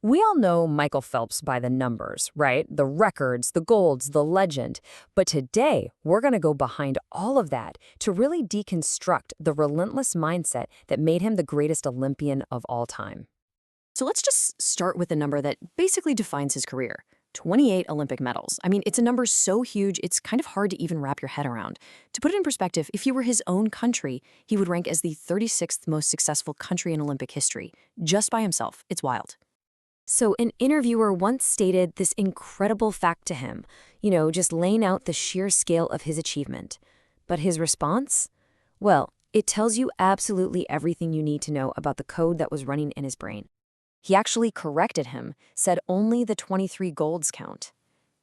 We all know Michael Phelps by the numbers, right? The records, the golds, the legend. But today, we're going to go behind all of that to really deconstruct the relentless mindset that made him the greatest Olympian of all time. So let's just start with a number that basically defines his career. 28 Olympic medals. I mean, it's a number so huge, it's kind of hard to even wrap your head around. To put it in perspective, if he were his own country, he would rank as the 36th most successful country in Olympic history, just by himself. It's wild. So an interviewer once stated this incredible fact to him, just laying out the sheer scale of his achievement. But his response? Well, it tells you absolutely everything you need to know about the code that was running in his brain. He actually corrected him, said only the 23 golds count.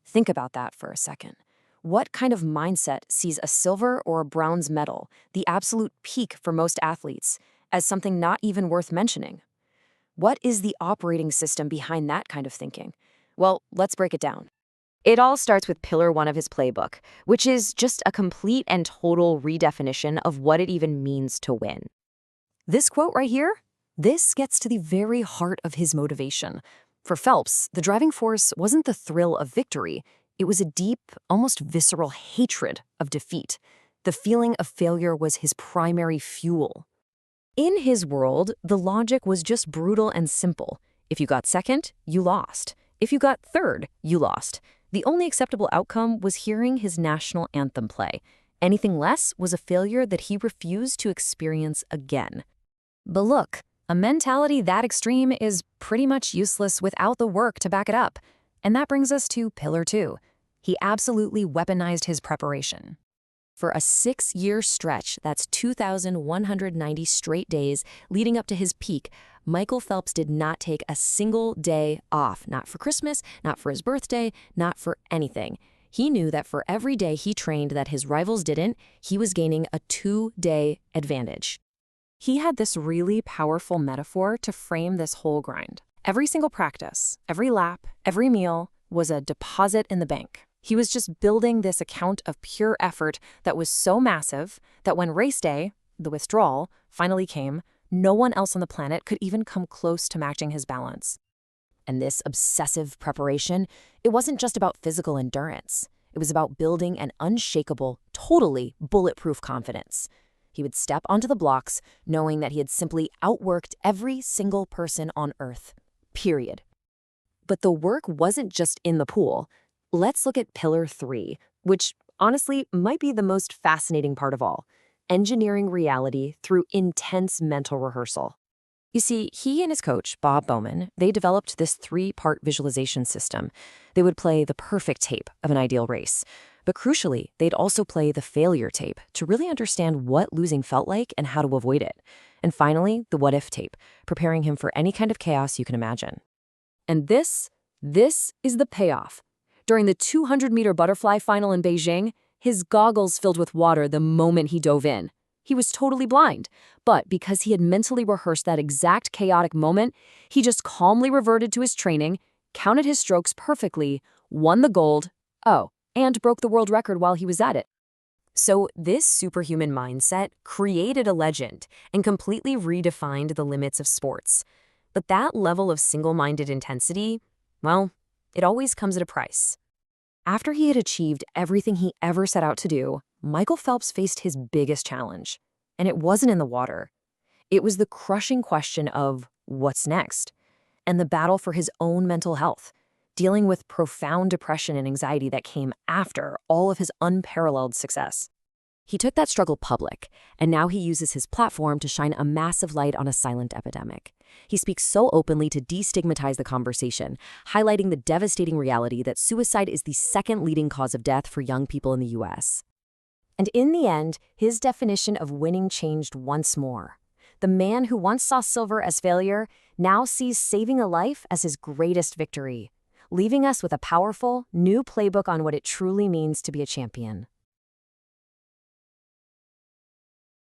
Think about that for a second. What kind of mindset sees a silver or a bronze medal, the absolute peak for most athletes, as something not even worth mentioning? What is the operating system behind that kind of thinking? Well, let's break it down. It all starts with Pillar 1 of his playbook, which is just a complete and total redefinition of what it even means to win. This quote right here, this gets to the very heart of his motivation. For Phelps, the driving force wasn't the thrill of victory. It was a deep, almost visceral hatred of defeat. The feeling of failure was his primary fuel. In his world, the logic was just brutal and simple. If you got second, you lost. If you got third, you lost. The only acceptable outcome was hearing his national anthem play. Anything less was a failure that he refused to experience again. But look, a mentality that extreme is pretty much useless without the work to back it up. And that brings us to Pillar 2. He absolutely weaponized his preparation. For a 6-year stretch, that's 2,190 straight days leading up to his peak, Michael Phelps did not take a single day off, not for Christmas, not for his birthday, not for anything. He knew that for every day he trained that his rivals didn't, he was gaining a 2-day advantage. He had this really powerful metaphor to frame this whole grind. Every single practice, every lap, every meal was a deposit in the bank. He was just building this account of pure effort that was so massive that when race day, the withdrawal, finally came, no one else on the planet could even come close to matching his balance. And this obsessive preparation, it wasn't just about physical endurance. It was about building an unshakable, totally bulletproof confidence. He would step onto the blocks knowing that he had simply outworked every single person on Earth. Period. But the work wasn't just in the pool. Let's look at Pillar 3, which honestly might be the most fascinating part of all, engineering reality through intense mental rehearsal. You see, he and his coach, Bob Bowman, they developed this 3-part visualization system. They would play the perfect tape of an ideal race, but crucially, they'd also play the failure tape to really understand what losing felt like and how to avoid it. And finally, the what-if tape, preparing him for any kind of chaos you can imagine. And this is the payoff. During the 200-meter butterfly final in Beijing, his goggles filled with water the moment he dove in. He was totally blind, but because he had mentally rehearsed that exact chaotic moment, he just calmly reverted to his training, counted his strokes perfectly, won the gold, and broke the world record while he was at it. So this superhuman mindset created a legend and completely redefined the limits of sports. But that level of single-minded intensity, well, it always comes at a price. After he had achieved everything he ever set out to do, Michael Phelps faced his biggest challenge. And it wasn't in the water. It was the crushing question of what's next, and the battle for his own mental health, dealing with profound depression and anxiety that came after all of his unparalleled success. He took that struggle public, and now he uses his platform to shine a massive light on a silent epidemic. He speaks so openly to destigmatize the conversation, highlighting the devastating reality that suicide is the second leading cause of death for young people in the U.S. And in the end, his definition of winning changed once more. The man who once saw silver as failure now sees saving a life as his greatest victory, leaving us with a powerful, new playbook on what it truly means to be a champion.